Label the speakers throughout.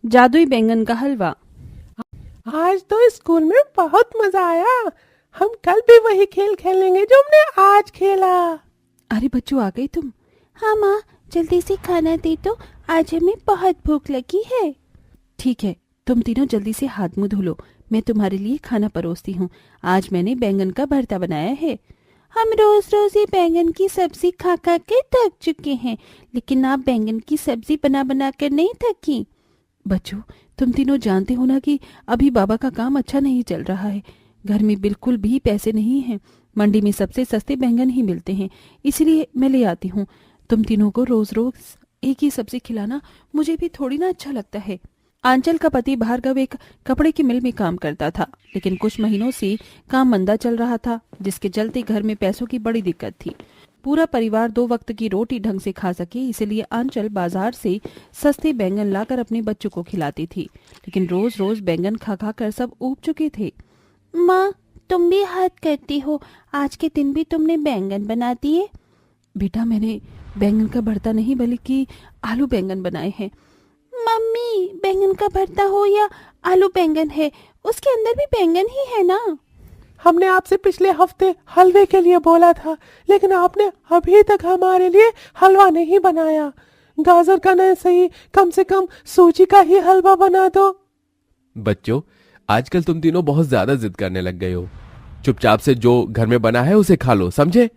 Speaker 1: जादुई बैंगन का हलवा।
Speaker 2: आज तो स्कूल में बहुत मजा आया। हम कल भी वही खेल खेलेंगे जो हमने आज खेला।
Speaker 1: अरे बच्चों, आ गई तुम? हाँ माँ, जल्दी से खाना दे दो, आज हमें बहुत भूख लगी है। ठीक है, तुम तीनों जल्दी से हाथ मुंह धो लो, मैं तुम्हारे लिए खाना परोसती हूँ। आज मैंने बैंगन का भरता बनाया है। हम रोज रोज ये बैंगन की सब्जी खा खा के थक चुके हैं, लेकिन आप बैंगन की सब्जी बना बना कर नहीं थकी। बच्चों, तुम तीनों जानते हो ना कि अभी बाबा का काम अच्छा नहीं चल रहा है। घर में बिल्कुल भी पैसे नहीं हैं। मंडी में सबसे सस्ते बैंगन ही मिलते हैं, इसलिए मैं ले आती हूँ। तुम तीनों को रोज रोज एक ही सब्जी खिलाना मुझे भी थोड़ी ना अच्छा लगता है। आंचल का पति भार्गव एक कपड़े की मिल में काम करता था, लेकिन कुछ महीनों से काम मंदा चल रहा था, जिसके चलते घर में पैसों की बड़ी दिक्कत थी। पूरा परिवार 2 वक्त की रोटी ढंग से खा सके, इसलिए आंचल बाजार से सस्ते बैंगन लाकर अपने बच्चों को खिलाती थी। लेकिन रोज रोज बैंगन खा खा कर सब ऊब चुके थे। माँ, तुम भी हद करती हो, आज के दिन भी तुमने बैंगन बना दिए। बेटा, मैंने बैंगन का भरता नहीं बल्कि आलू बैंगन बनाए हैं। मम्मी, बैंगन का भरता हो या आलू बैंगन है, उसके अंदर भी बैंगन ही है ना।
Speaker 2: हमने आपसे पिछले हफ्ते हलवे के लिए बोला था, लेकिन आपने अभी तक हमारे लिए हलवा नहीं बनाया। गाजर का नहीं सही, कम से कम सूजी का ही हलवा बना दो।
Speaker 3: बच्चों, आजकल तुम तीनों बहुत ज्यादा जिद करने लग गए हो। चुपचाप से जो घर में बना है उसे खा लो, समझे?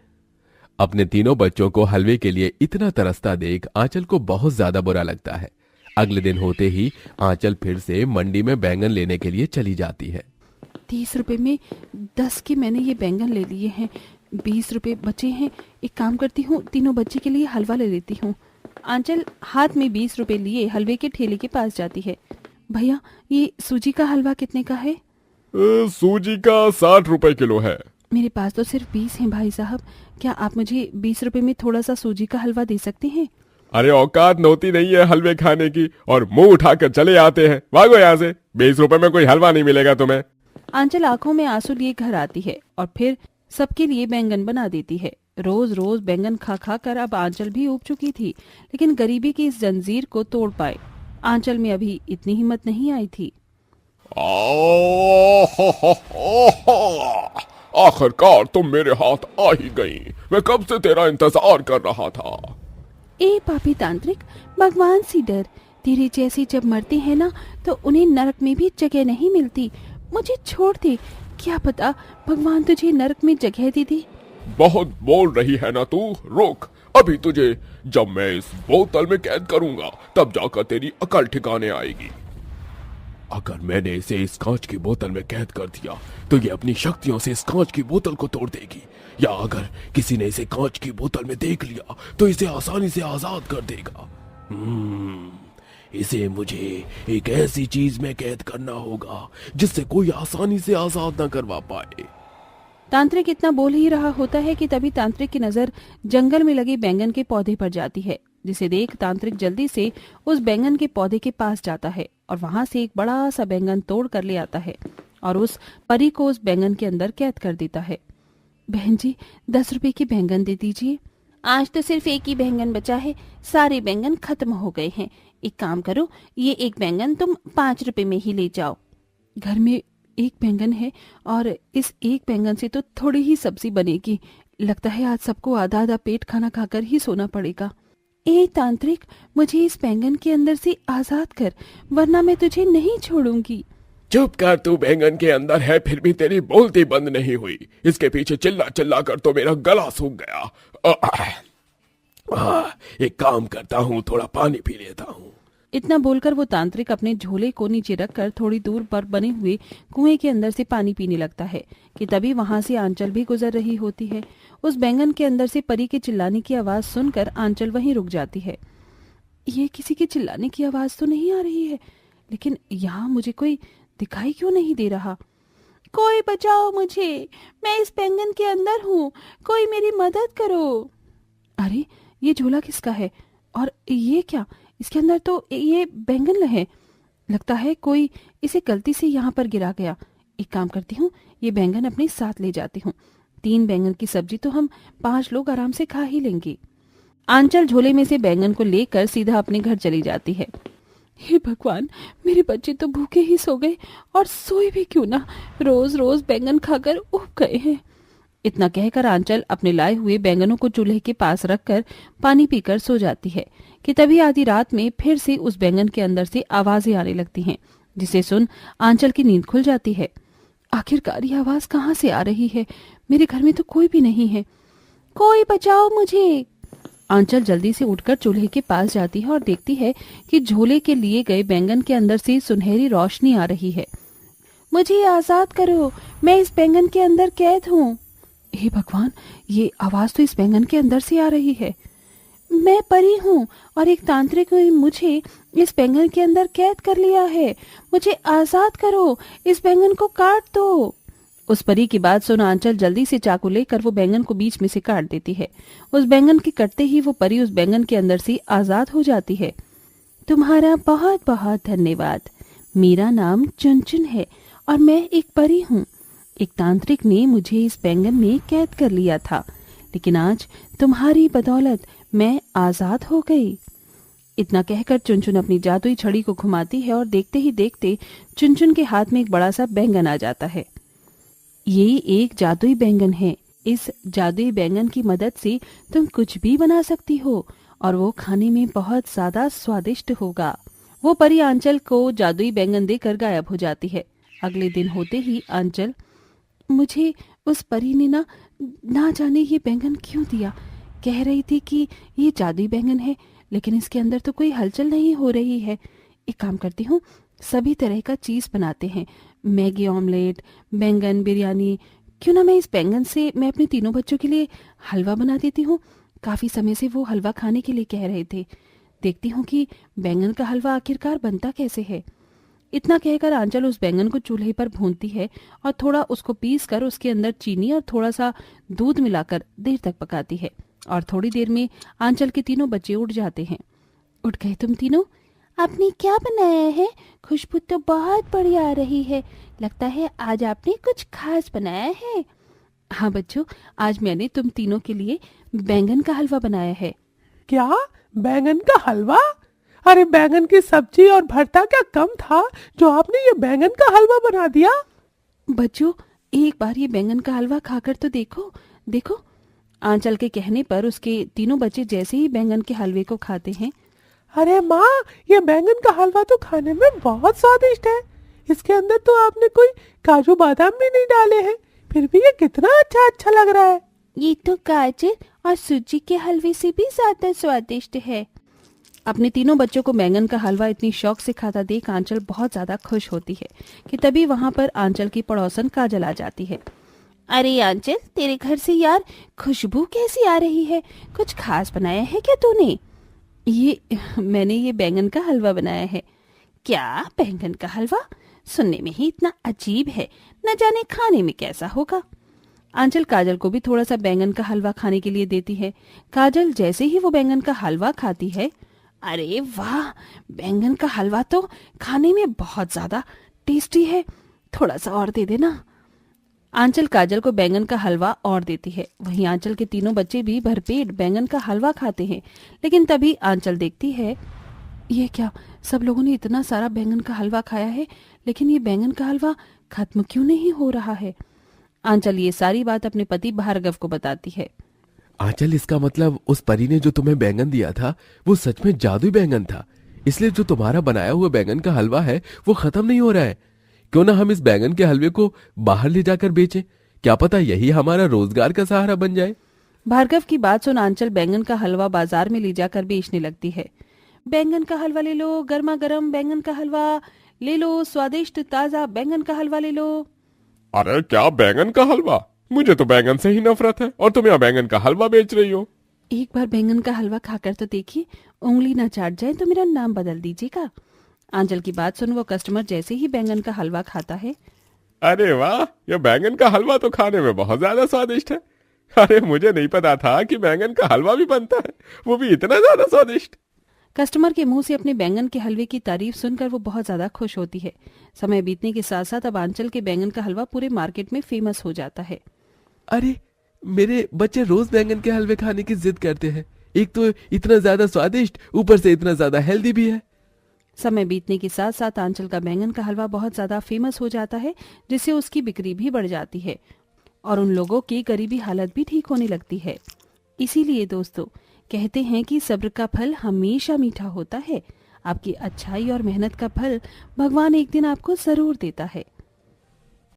Speaker 3: अपने तीनों बच्चों को हलवे के लिए इतना तरसता देख आंचल को बहुत ज्यादा बुरा लगता है। अगले दिन होते ही आंचल फिर से मंडी में बैंगन लेने के लिए चली जाती है।
Speaker 1: 30 रुपए में 10 के मैंने ये बैंगन ले लिए हैं, 20 रुपए बचे हैं। एक काम करती हूँ, तीनों बच्चे के लिए हलवा ले लेती हूँ। आंचल हाथ में 20 रुपए लिए हलवे के ठेले के पास जाती है। भैया, ये सूजी का हलवा कितने का है?
Speaker 3: सूजी का 60 रुपए किलो है।
Speaker 1: मेरे पास तो सिर्फ 20 हैं भाई साहब, क्या आप मुझे 20 रुपए में थोड़ा सा सूजी का हलवा दे सकते हैं?
Speaker 3: अरे औकात नौती नहीं है हलवे खाने की, और मुंह उठाकर चले आते हैं। भागो यहाँ से, 20 रुपए में कोई हलवा नहीं मिलेगा तुम्हें।
Speaker 1: आंचल आंखों में आंसू लिए घर आती है और फिर सबके लिए बैंगन बना देती है। रोज रोज बैंगन खा खा कर अब आंचल भी ऊब चुकी थी, लेकिन गरीबी की इस जंजीर को तोड़ पाए आंचल में अभी इतनी हिम्मत नहीं आई थी।
Speaker 3: आखिरकार तुम मेरे हाथ आ ही गई। मैं कब से तेरा इंतजार कर रहा था।
Speaker 1: ए पापी तांत्रिक, भगवान सी डर, तेरे जैसे जब मरते हैं ना तो उन्हें नरक में भी जगह नहीं मिलती। मुझे छोड़ दे, क्या पता भगवान तुझे नरक में जगह दे दे।
Speaker 3: बहुत बोल रही है ना तू, रोक अभी तुझे। जब मैं इस बोतल में कैद करूंगा तब जाकर तेरी अकल ठिकाने आएगी। अगर मैंने इसे इस कांच की बोतल में कैद कर दिया तो ये अपनी शक्तियों से इस कांच की बोतल को तोड़ देगी, या अगर किसी ने इसे कांच की बोतल में देख लिया तो इसे आसानी से आजाद कर देगा। इसे मुझे एक ऐसी चीज में कैद करना होगा जिससे कोई आसानी से आजाद न करवा पाए।
Speaker 1: तांत्रिक इतना बोल ही रहा होता है कि तभी तांत्रिक की नजर जंगल में लगे बैंगन के पौधे पर जाती है, जिसे देख तांत्रिक जल्दी से उस बैंगन के पौधे के पास जाता है और वहां से एक बड़ा सा बैंगन तोड़ कर ले आता है और उस परी को उस बैंगन के अंदर कैद कर देता है। बहन जी, 10 रुपए के बैंगन दे दीजिए। आज तो सिर्फ एक ही बैंगन बचा है, सारे बैंगन खत्म हो गए हैं। एक काम करो, ये एक बैंगन तुम 5 रुपए में ही ले जाओ। घर में एक बैंगन है और इस एक बैंगन से तो थोड़ी ही सब्जी बनेगी। लगता है आज सबको आधा आधा पेट खाना खाकर ही सोना पड़ेगा। ए तांत्रिक, मुझे इस बैंगन के अंदर से आजाद कर, वरना मैं तुझे नहीं छोड़ूंगी।
Speaker 3: चुप कर, तू बैंगन के अंदर है फिर भी तेरी बोलती बंद नहीं हुई। इसके पीछे चिल्ला चिल्ला कर तो मेरा गला सूख गया। एक काम करता हूँ, थोड़ा पानी पी लेता हूँ।
Speaker 1: इतना बोलकर वो तांत्रिक अपने झोले को नीचे रखकर थोड़ी दूर पर बने हुए कुएं के अंदर से पानी पीने लगता है कि तभी वहां से आंचल भी गुजर रही होती है। उस बैंगन के अंदर से परी के चिल्लाने की आवाज सुनकर आंचल वहीं रुक जाती है। ये किसी के चिल्लाने की आवाज तो नहीं आ रही है, लेकिन यहाँ मुझे कोई दिखाई क्यों नहीं दे रहा? कोई बचाओ मुझे, मैं इस बैंगन के अंदर हूँ, कोई मेरी मदद करो। अरे, ये झोला किसका है? और ये क्या, इसके अंदर तो ये बैंगन है। लगता है कोई इसे गलती से यहाँ पर गिरा गया। एक काम करती हूँ, ये बैंगन अपने साथ ले जाती हूँ। 3 बैंगन की सब्जी तो हम 5 लोग आराम से खा ही लेंगे। आंचल झोले में से बैंगन को लेकर सीधा अपने घर चली जाती है। हे भगवान, मेरे बच्चे तो भूखे ही सो गए और सोए भी क्यों ना, रोज रोज बैंगन खाकर उब गए हैं। इतना कहकर आंचल अपने लाए हुए बैंगनों को चूल्हे के पास रखकर पानी पीकर सो जाती है कि तभी आधी रात में फिर से उस बैंगन के अंदर से आवाजें आने लगती हैं, जिसे सुन आंचल की नींद खुल जाती है। आखिरकार ये आवाज कहाँ से आ रही है? मेरे घर में तो कोई भी नहीं है। कोई बचाओ मुझे। आंचल जल्दी से उठकर चूल्हे के पास जाती है और देखती है कि झोले के लिए गए बैंगन के अंदर से सुनहरी रोशनी आ रही है। मुझे आजाद करो, मैं इस बैंगन के अंदर कैद हूँ। हे भगवान, ये आवाज तो इस बैंगन के अंदर से आ रही है। मैं परी हूँ और एक तांत्रिक ने मुझे इस बैंगन के अंदर कैद कर लिया है। मुझे आजाद करो, इस बैंगन को काट दो। उस परी की बात सुन आंचल जल्दी से चाकू लेकर वो बैंगन को बीच में से काट देती है। उस बैंगन के कटते ही वो परी उस बैंगन के अंदर से आजाद हो जाती है। तुम्हारा बहुत बहुत धन्यवाद। मेरा नाम चुनचुन है और मैं एक परी हूँ। एक तांत्रिक ने मुझे इस बैंगन में कैद कर लिया था, लेकिन आज तुम्हारी बदौलत मैं आजाद हो गई। इतना कहकर चुनचुन अपनी जादुई छड़ी को घुमाती है और देखते ही देखते चुनचुन के हाथ में एक बड़ा सा बैंगन आ जाता है। ये एक जादुई बैंगन है। इस जादुई बैंगन की मदद से तुम कुछ भी बना सकती हो और वो खाने में बहुत ज्यादा स्वादिष्ट होगा। वो परी आंचल को जादुई बैंगन देकर गायब हो जाती है। अगले दिन होते ही आंचल, मुझे उस परी ने ना जाने ये बैंगन क्यों दिया। कह रही थी कि ये जादुई बैंगन है, लेकिन इसके अंदर तो कोई हलचल नहीं हो रही है। एक काम करती हूँ, सभी तरह का चीज बनाते हैं, मैगी ऑमलेट, बैंगन बिरयानी। क्यों ना मैं इस बैंगन से मैं अपने तीनों बच्चों के लिए हलवा बना देती हूँ। काफी समय से वो हलवा खाने के लिए कह रहे थे। देखती हूँ कि बैंगन का हलवा आखिरकार बनता कैसे है। इतना कहकर आंचल उस बैंगन को चूल्हे पर भूनती है और थोड़ा उसको पीस कर उसके अंदर चीनी और थोड़ा सा दूध मिलाकर देर तक पकाती है। और थोड़ी देर में आंचल के तीनों बच्चे उठ जाते हैं। उठ गए तुम तीनों? आपने क्या बनाया है? खुशबू तो बहुत बढ़िया आ रही है। लगता है आज आपने कुछ खास बनाया है। हाँ बच्चों, आज मैंने तुम तीनों के लिए बैंगन का हलवा बनाया है।
Speaker 2: क्या? बैंगन का हलवा? अरे बैंगन की सब्जी और भरता क्या कम था जो आपने ये बैंगन का हलवा बना दिया?
Speaker 1: बच्चों, एक बार ये बैंगन का हलवा खाकर तो देखो। देखो। आंचल के कहने पर उसके तीनों बच्चे जैसे ही बैंगन के हलवे को खाते हैं।
Speaker 2: अरे माँ, ये बैंगन का हलवा तो खाने में बहुत स्वादिष्ट है। इसके अंदर तो आपने कोई काजू बादाम भी नहीं डाले हैं, फिर भी ये कितना अच्छा लग रहा है।
Speaker 1: ये तो गाजर और सूजी के हलवे से भी ज्यादा स्वादिष्ट है। अपने तीनों बच्चों को बैंगन का हलवा इतनी शौक से खाता देख आंचल बहुत ज्यादा खुश होती है कि तभी वहां पर आंचल की पड़ोसन काजल आ जाती है। अरे आंचल, तेरे घर से यार खुशबू कैसी आ रही है? कुछ खास बनाया है क्या तूने? मैंने ये बैंगन का हलवा बनाया है। क्या बैंगन का हलवा? सुनने में ही इतना अजीब है, न जाने खाने में कैसा होगा। आंचल काजल को भी थोड़ा सा बैंगन का हलवा खाने के लिए देती है। काजल जैसे ही वो बैंगन का हलवा खाती है, अरे वाह, बैंगन का हलवा तो खाने में बहुत ज्यादा टेस्टी है, थोड़ा सा और दे देना। आंचल काजल को बैंगन का हलवा और देती है। वहीं आंचल के तीनों बच्चे भी भरपेट बैंगन का हलवा खाते हैं। लेकिन तभी आंचल देखती है, ये क्या, सब लोगों ने इतना सारा बैंगन का हलवा खाया है, लेकिन ये बैंगन का हलवा खत्म क्यों नहीं हो रहा है। आंचल ये सारी बात अपने पति भार्गव को बताती है।
Speaker 3: आंचल, इसका मतलब उस परी ने जो तुम्हें बैंगन दिया था वो सच में जादुई बैंगन था, इसलिए जो तुम्हारा बनाया हुआ बैंगन का हलवा है वो खत्म नहीं हो रहा है। क्यों ना हम इस बैंगन के हलवे को बाहर ले जाकर बेचें, क्या पता यही हमारा रोजगार का सहारा बन जाए।
Speaker 1: भार्गव की बात सुन आंचल बैंगन का हलवा बाजार में ले जाकर बेचने लगती है। बैंगन का हलवा ले लो, गर्मा गर्म बैंगन का हलवा ले लो, स्वादिष्ट ताजा बैंगन का हलवा ले लो।
Speaker 3: अरे क्या बैंगन का हलवा? मुझे तो बैंगन से ही नफरत है और तुम यहाँ बैंगन का हलवा बेच रही हो।
Speaker 1: एक बार बैंगन का हलवा खाकर तो देखिए, उंगली ना चाट जाए तो मेरा नाम बदल दीजिएगा। आंचल की बात सुन वो कस्टमर जैसे ही बैंगन का हलवा खाता है,
Speaker 3: अरे वाह, ये बैंगन का हलवा तो खाने में बहुत ज्यादा स्वादिष्ट है। अरे मुझे नहीं पता था कि बैंगन का हलवा भी बनता है, वो भी इतना ज्यादा स्वादिष्ट।
Speaker 1: कस्टमर के मुंह से अपने बैंगन के हलवे की तारीफ सुनकर वो बहुत ज्यादा खुश होती है। समय बीतने के साथ साथ अब आंचल के बैंगन का हलवा पूरे मार्केट में फेमस हो जाता है।
Speaker 2: अरे मेरे बच्चे रोज बैंगन के हलवे खाने की जिद करते हैं, एक तो इतना ज्यादा स्वादिष्ट, ऊपर से इतना ज्यादा हेल्दी भी है।
Speaker 1: समय बीतने के साथ साथ आंचल का बैंगन का हलवा बहुत ज्यादा फेमस हो जाता है, जिससे उसकी बिक्री भी बढ़ जाती है और उन लोगों की गरीबी हालत भी ठीक होने लगती है। इसीलिए दोस्तों कहते हैं कि सब्र का फल हमेशा मीठा होता है। आपकी अच्छाई और मेहनत का फल भगवान एक दिन आपको जरूर देता है।